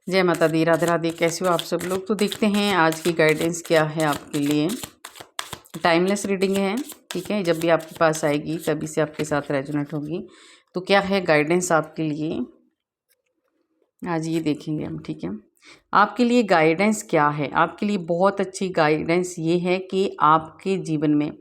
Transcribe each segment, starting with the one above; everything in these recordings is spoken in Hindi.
जय माता दी, राधे राधे। कैसे हो आप सब लोग? तो देखते हैं आज की गाइडेंस क्या है आपके लिए। टाइमलेस रीडिंग है, ठीक है। जब भी आपके पास आएगी तभी से आपके साथ रेजोनेट होगी। तो क्या है गाइडेंस आपके लिए आज, ये देखेंगे हम, ठीक है। आपके लिए गाइडेंस क्या है? आपके लिए बहुत अच्छी गाइडेंस ये है कि आपके जीवन में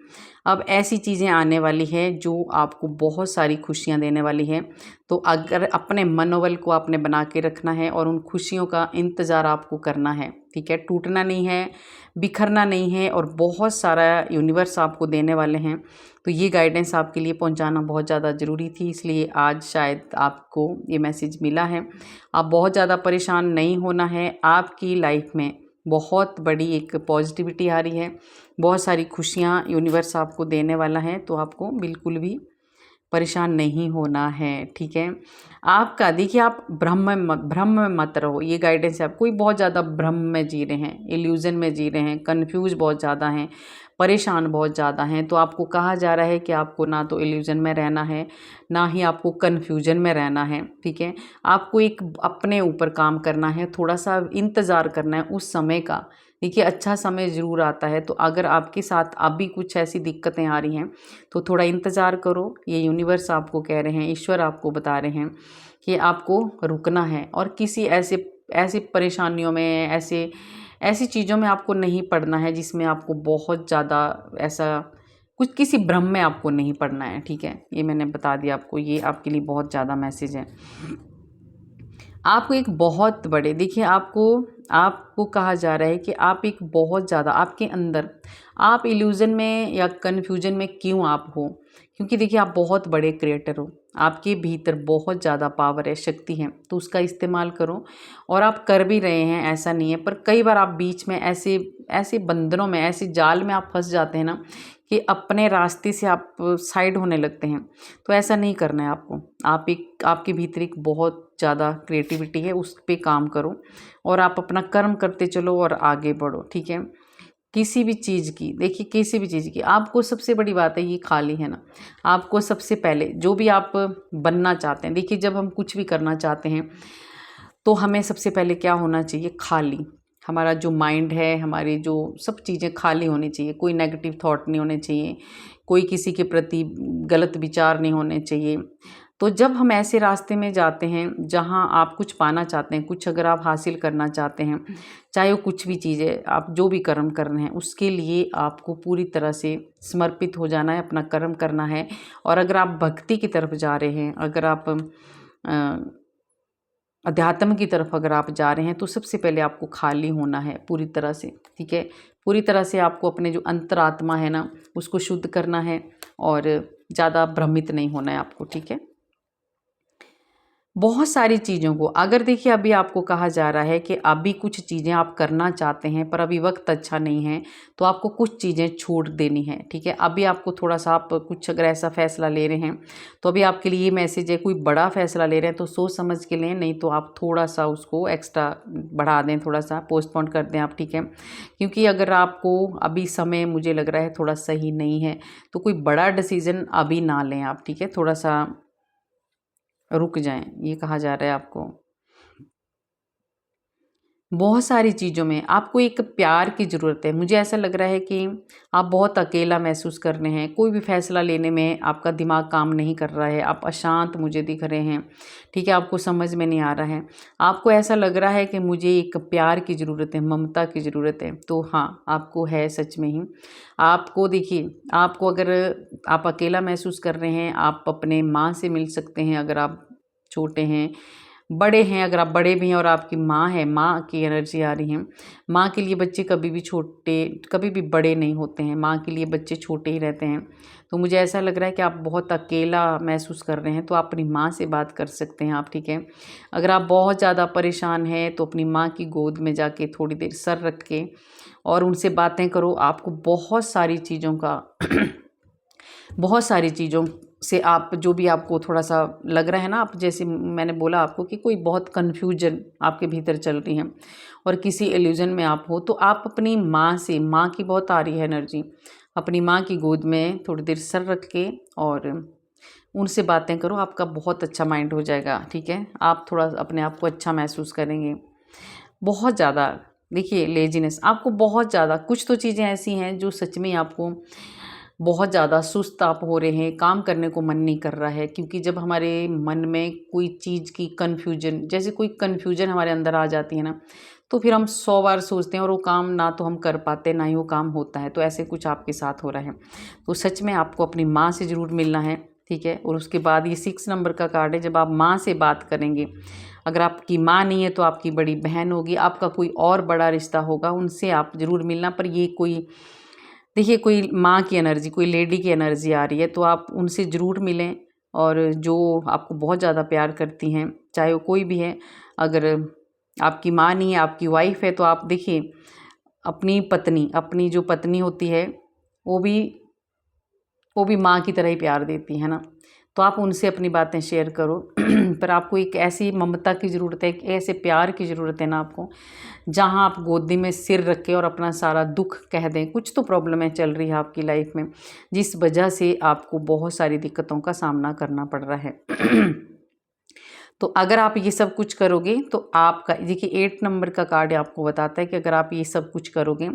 अब ऐसी चीज़ें आने वाली है जो आपको बहुत सारी खुशियां देने वाली है। तो अगर अपने मनोबल को आपने बना के रखना है और उन खुशियों का इंतज़ार आपको करना है, ठीक है। टूटना नहीं है, बिखरना नहीं है, और बहुत सारा यूनिवर्स आपको देने वाले हैं। तो ये गाइडेंस आपके लिए पहुंचाना बहुत ज़्यादा ज़रूरी थी, इसलिए आज शायद आपको ये मैसेज मिला है। आप बहुत ज़्यादा परेशान नहीं होना है। आपकी लाइफ में बहुत बड़ी एक पॉजिटिविटी आ रही है, बहुत सारी खुशियाँ यूनिवर्स आपको देने वाला है। तो आपको बिल्कुल भी परेशान नहीं होना है, ठीक है। आपका देखिए, आप भ्रम में मत रहो। ये गाइडेंस है। आप कोई बहुत ज़्यादा भ्रम में जी रहे हैं, इल्यूज़न में जी रहे हैं, कन्फ्यूज बहुत ज़्यादा हैं, परेशान बहुत ज़्यादा हैं, तो आपको कहा जा रहा है कि आपको ना तो इल्यूज़न में रहना है, ना ही आपको कन्फ्यूजन में रहना है, ठीक है। आपको एक अपने ऊपर काम करना है, थोड़ा सा इंतज़ार करना है उस समय का। देखिए, अच्छा समय ज़रूर आता है। तो अगर आपके साथ अभी कुछ ऐसी दिक्कतें आ रही हैं तो थोड़ा इंतज़ार करो। ये यूनिवर्स आपको कह रहे हैं, ईश्वर आपको बता रहे हैं कि आपको रुकना है, और किसी ऐसे ऐसी परेशानियों में, ऐसी चीज़ों में आपको नहीं पड़ना है जिसमें आपको बहुत ज़्यादा ऐसा कुछ, किसी भ्रम में आपको नहीं पड़ना है, ठीक है। ये मैंने बता दिया आपको, ये आपके लिए बहुत ज़्यादा मैसेज है। आपको एक बहुत बड़े, देखिए, आपको आपको कहा जा रहा है कि आप एक बहुत ज़्यादा आपके अंदर, आप इल्यूज़न में या कन्फ्यूजन में क्यों आप हो, क्योंकि देखिए आप बहुत बड़े क्रिएटर हो। आपके भीतर बहुत ज़्यादा पावर है, शक्ति है, तो उसका इस्तेमाल करो। और आप कर भी रहे हैं, ऐसा नहीं है। पर कई बार आप बीच में ऐसे ऐसे बंधनों में, ऐसे जाल में आप फंस जाते हैं ना कि अपने रास्ते से आप साइड होने लगते हैं। तो ऐसा नहीं करना है आपको। आपके भीतर एक बहुत ज़्यादा क्रिएटिविटी है, उस पे काम करो और आप अपना कर्म करते चलो और आगे बढ़ो, ठीक है। किसी भी चीज़ की, देखिए, किसी भी चीज़ की आपको सबसे बड़ी बात है, ये खाली है ना। आपको सबसे पहले जो भी आप बनना चाहते हैं, देखिए, जब हम कुछ भी करना चाहते हैं तो हमें सबसे पहले क्या होना चाहिए? खाली। हमारा जो माइंड है, हमारी जो सब चीज़ें खाली होनी चाहिए। कोई नेगेटिव थॉट नहीं होने चाहिए, कोई किसी के प्रति गलत विचार नहीं होने चाहिए। तो जब हम ऐसे रास्ते में जाते हैं जहाँ आप कुछ पाना चाहते हैं, कुछ अगर आप हासिल करना चाहते हैं, चाहे वो कुछ भी चीज़ है, आप जो भी कर्म कर रहे हैं, उसके लिए आपको पूरी तरह से समर्पित हो जाना है, अपना कर्म करना है। और अगर आप भक्ति की तरफ जा रहे हैं, अगर आप अध्यात्म की तरफ अगर आप जा रहे हैं, तो सबसे पहले आपको खाली होना है पूरी तरह से, ठीक है। पूरी तरह से आपको अपने जो अंतरात्मा है ना, उसको शुद्ध करना है, और ज़्यादा भ्रमित नहीं होना है आपको, ठीक है। बहुत सारी चीज़ों को, अगर देखिए अभी आपको कहा जा रहा है कि अभी कुछ चीज़ें आप करना चाहते हैं पर अभी वक्त अच्छा नहीं है, तो आपको कुछ चीज़ें छोड़ देनी है, ठीक है। अभी आपको थोड़ा सा, आप कुछ अगर ऐसा फैसला ले रहे हैं तो अभी आपके लिए ये मैसेज है, कोई बड़ा फैसला ले रहे हैं तो सोच समझ के लें, नहीं तो आप थोड़ा सा उसको एक्स्ट्रा बढ़ा दें, थोड़ा सा पोस्टपोन कर दें आप, ठीक है। क्योंकि अगर आपको अभी समय मुझे लग रहा है थोड़ा सही नहीं है, तो कोई बड़ा डिसीज़न अभी ना लें आप, ठीक है। थोड़ा सा रुक जाएं, ये कहा जा रहा है आपको। बहुत सारी चीज़ों में आपको एक प्यार की ज़रूरत है। मुझे ऐसा लग रहा है कि आप बहुत अकेला महसूस कर रहे हैं। कोई भी फैसला लेने में आपका दिमाग काम नहीं कर रहा है, आप अशांत मुझे दिख रहे हैं, ठीक है। आपको समझ में नहीं आ रहा है। आपको ऐसा लग रहा है कि मुझे एक प्यार की ज़रूरत है, ममता की ज़रूरत है। तो हाँ, आपको है, सच में ही। आपको देखिए, आपको अगर आप अकेला महसूस कर रहे हैं, आप अपने माँ से मिल सकते हैं। अगर आप छोटे हैं, बड़े हैं, अगर आप बड़े भी हैं और आपकी माँ है, माँ की एनर्जी आ रही है। माँ के लिए बच्चे कभी भी छोटे, कभी भी बड़े नहीं होते हैं। माँ के लिए बच्चे छोटे ही रहते हैं। तो मुझे ऐसा लग रहा है कि आप बहुत अकेला महसूस कर रहे हैं, तो आप अपनी माँ से बात कर सकते हैं आप, ठीक है। अगर आप बहुत ज़्यादा परेशान हैं तो अपनी माँ की गोद में जाके थोड़ी देर सर रख के और उनसे बातें करो। आपको बहुत सारी चीज़ों का बहुत सारी चीज़ों से, आप जो भी आपको थोड़ा सा लग रहा है ना, आप जैसे मैंने बोला आपको कि कोई बहुत कन्फ्यूजन आपके भीतर चल रही है और किसी इल्यूजन में आप हो, तो आप अपनी माँ से, माँ की बहुत आ रही है एनर्जी, अपनी माँ की गोद में थोड़ी देर सर रख के और उनसे बातें करो। आपका बहुत अच्छा माइंड हो जाएगा, ठीक है। आप थोड़ा अपने आप को अच्छा महसूस करेंगे। बहुत ज़्यादा देखिए लेजीनेस, आपको बहुत ज़्यादा कुछ तो चीज़ें ऐसी हैं जो सच में आपको बहुत ज़्यादा सुस्त आप हो रहे हैं, काम करने को मन नहीं कर रहा है। क्योंकि जब हमारे मन में कोई चीज़ की कन्फ्यूजन, जैसे कोई कन्फ्यूजन हमारे अंदर आ जाती है ना, तो फिर हम 100 बार सोचते हैं और वो काम ना तो हम कर पाते, ना ही वो काम होता है। तो ऐसे कुछ आपके साथ हो रहा है। तो सच में आपको अपनी माँ से ज़रूर मिलना है, ठीक है। और उसके बाद ये 6 नंबर का कार्ड है, जब आप माँ से बात करेंगे, अगर आपकी माँ नहीं है तो आपकी बड़ी बहन होगी, आपका कोई और बड़ा रिश्ता होगा, उनसे आप ज़रूर मिलना। पर ये कोई देखिए कोई माँ की एनर्जी, कोई लेडी की एनर्जी आ रही है, तो आप उनसे ज़रूर मिलें। और जो आपको बहुत ज़्यादा प्यार करती हैं, चाहे वो कोई भी है, अगर आपकी माँ नहीं है, आपकी वाइफ़ है, तो आप देखिए अपनी पत्नी, अपनी जो पत्नी होती है वो भी वो भी माँ की तरह ही प्यार देती है ना। तो आप उनसे अपनी बातें शेयर करो। पर आपको एक ऐसी ममता की ज़रूरत है, एक ऐसे प्यार की ज़रूरत है ना आपको, जहाँ आप गोदी में सिर रख के और अपना सारा दुख कह दें। कुछ तो प्रॉब्लम है चल रही है आपकी लाइफ में, जिस वजह से आपको बहुत सारी दिक्कतों का सामना करना पड़ रहा है। तो अगर आप ये सब कुछ करोगे तो आपका देखिए 8 नंबर का कार्ड आपको बताता है कि अगर आप ये सब कुछ करोगे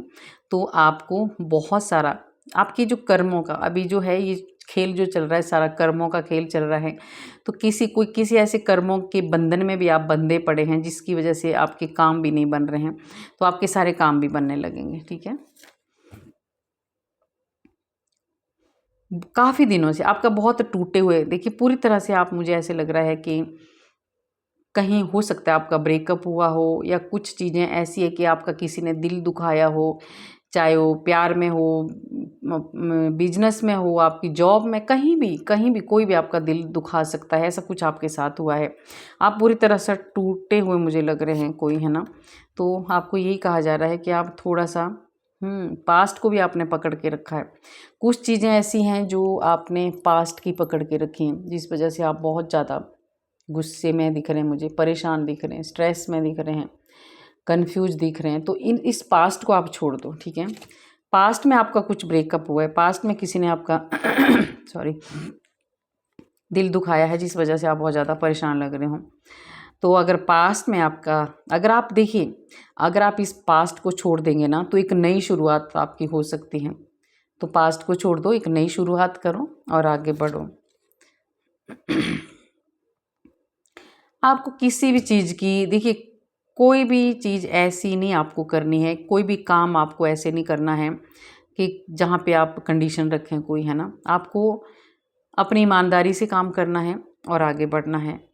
तो आपको बहुत सारा आपकी जो कर्मों का अभी जो है ये खेल जो चल रहा है, सारा कर्मों का खेल चल रहा है। तो किसी ऐसे कर्मों के बंधन में भी आप बंधे पड़े हैं, जिसकी वजह से आपके काम भी नहीं बन रहे हैं। तो आपके सारे काम भी बनने लगेंगे, ठीक है। काफ़ी दिनों से आपका बहुत टूटे हुए, देखिए पूरी तरह से आप, मुझे ऐसे लग रहा है कि कहीं हो सकता है आपका ब्रेकअप हुआ हो, या कुछ चीज़ें ऐसी है कि आपका किसी ने दिल दुखाया हो, चाहे वो प्यार में हो, बिजनेस में हो, आपकी जॉब में, कहीं भी कोई भी आपका दिल दुखा सकता है। ऐसा कुछ आपके साथ हुआ है, आप पूरी तरह से टूटे हुए मुझे लग रहे हैं कोई, है ना। तो आपको यही कहा जा रहा है कि आप थोड़ा सा पास्ट को भी आपने पकड़ के रखा है। कुछ चीज़ें ऐसी हैं जो आपने पास्ट की पकड़ के रखी हैं, जिस वजह से आप बहुत ज़्यादा गुस्से में दिख रहे हैं, मुझे परेशान दिख रहे हैं, स्ट्रेस में दिख रहे हैं, कंफ्यूज दिख रहे हैं। तो इस पास्ट को आप छोड़ दो, ठीक है। पास्ट में आपका कुछ ब्रेकअप हुआ है, पास्ट में किसी ने आपका सॉरी दिल दुखाया है, जिस वजह से आप बहुत ज़्यादा परेशान लग रहे हो। तो अगर पास्ट में आपका, अगर आप देखिए, अगर आप इस पास्ट को छोड़ देंगे ना, तो एक नई शुरुआत आपकी हो सकती है। तो पास्ट को छोड़ दो, एक नई शुरुआत करो और आगे बढ़ो। आपको किसी भी चीज़ की, देखिए कोई भी चीज़ ऐसी नहीं आपको करनी है, कोई भी काम आपको ऐसे नहीं करना है कि जहाँ पे आप कंडीशन रखें कोई, है ना। आपको अपनी ईमानदारी से काम करना है और आगे बढ़ना है।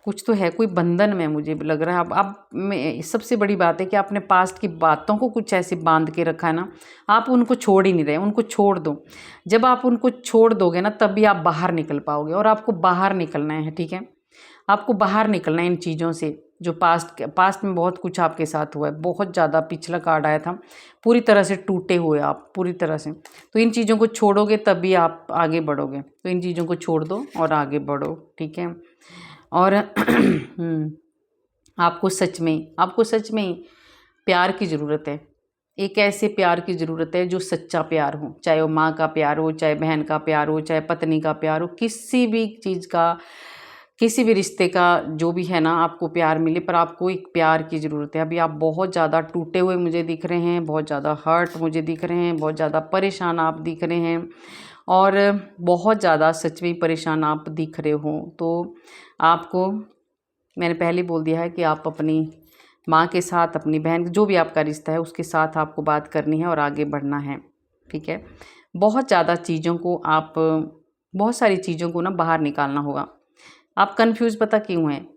कुछ तो है, कोई बंधन में मुझे लग रहा है। अब मैं, सबसे बड़ी बात है कि आपने पास्ट की बातों को कुछ ऐसे बांध के रखा है ना, आप उनको छोड़ ही नहीं रहे। उनको छोड़ दो। जब आप उनको छोड़ दोगे ना, तभी आप बाहर निकल पाओगे, और आपको बाहर निकलना है, ठीक है। आपको बाहर निकलना है इन चीज़ों से, जो पास्ट में बहुत कुछ आपके साथ हुआ है। बहुत ज़्यादा पिछला कार्ड आया था, पूरी तरह से टूटे हुए आप, पूरी तरह से। तो इन चीज़ों को छोड़ोगे तभी आप आगे बढ़ोगे। तो इन चीज़ों को छोड़ दो और आगे बढ़ो, ठीक है। और आपको सच में प्यार की ज़रूरत है। एक ऐसे प्यार की ज़रूरत है जो सच्चा प्यार हो, चाहे वो माँ का प्यार हो, चाहे बहन का प्यार हो, चाहे पत्नी का प्यार हो, किसी भी चीज़ का, किसी भी रिश्ते का जो भी है ना, आपको प्यार मिले। पर आपको एक प्यार की ज़रूरत है। अभी आप बहुत ज़्यादा टूटे हुए मुझे दिख रहे हैं, बहुत ज़्यादा हर्ट मुझे दिख रहे हैं, बहुत ज़्यादा परेशान आप दिख रहे हैं, और बहुत ज़्यादा सच में परेशान आप दिख रहे हो। तो आपको, मैंने पहले बोल दिया है कि आप अपनी माँ के साथ, अपनी बहन, जो भी आपका रिश्ता है उसके साथ आपको बात करनी है और आगे बढ़ना है, ठीक है। बहुत ज़्यादा चीज़ों को आप, बहुत सारी चीज़ों को ना बाहर निकालना होगा। आप कंफ्यूज पता क्यों हैं?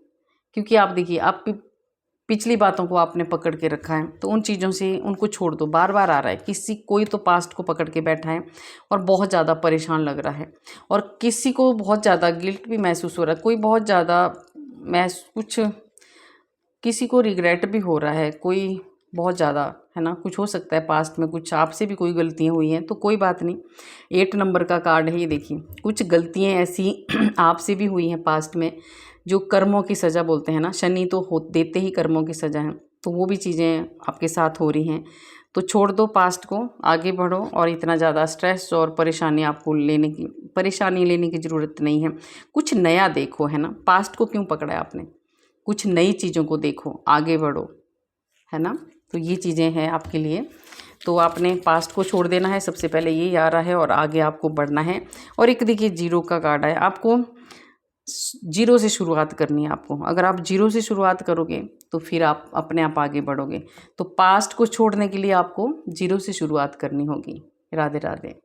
क्योंकि आप देखिए, आप पिछली बातों को आपने पकड़ के रखा है, तो उन चीज़ों से उनको छोड़ दो। बार बार आ रहा है, कोई तो पास्ट को पकड़ के बैठा है और बहुत ज़्यादा परेशान लग रहा है, और किसी को बहुत ज़्यादा गिल्ट भी महसूस हो रहा है, कोई बहुत ज़्यादा कुछ, किसी को रिग्रेट भी हो रहा है, कोई बहुत ज़्यादा, है ना। कुछ हो सकता है पास्ट में कुछ आपसे भी कोई गलतियाँ हुई हैं, तो कोई बात नहीं। 8 नंबर का कार्ड है ये, देखिए कुछ गलतियाँ ऐसी आपसे भी हुई हैं पास्ट में, जो कर्मों की सज़ा बोलते हैं ना, शनि तो देते ही कर्मों की सज़ा है। तो वो भी चीज़ें आपके साथ हो रही हैं। तो छोड़ दो पास्ट को, आगे बढ़ो, और इतना ज़्यादा स्ट्रेस और परेशानी लेने की ज़रूरत नहीं है। कुछ नया देखो, है ना। पास्ट को क्यों पकड़ा है आपने? कुछ नई चीज़ों को देखो, आगे बढ़ो, है ना। तो ये चीज़ें हैं आपके लिए। तो आपने पास्ट को छोड़ देना है, सबसे पहले ये आ रहा है, और आगे आपको बढ़ना है। और एक देखिए जीरो का कार्ड है, आपको जीरो से शुरुआत करनी है आपको। अगर आप जीरो से शुरुआत करोगे तो फिर आप अपने आप आगे बढ़ोगे। तो पास्ट को छोड़ने के लिए आपको जीरो से शुरुआत करनी होगी। राधे राधे।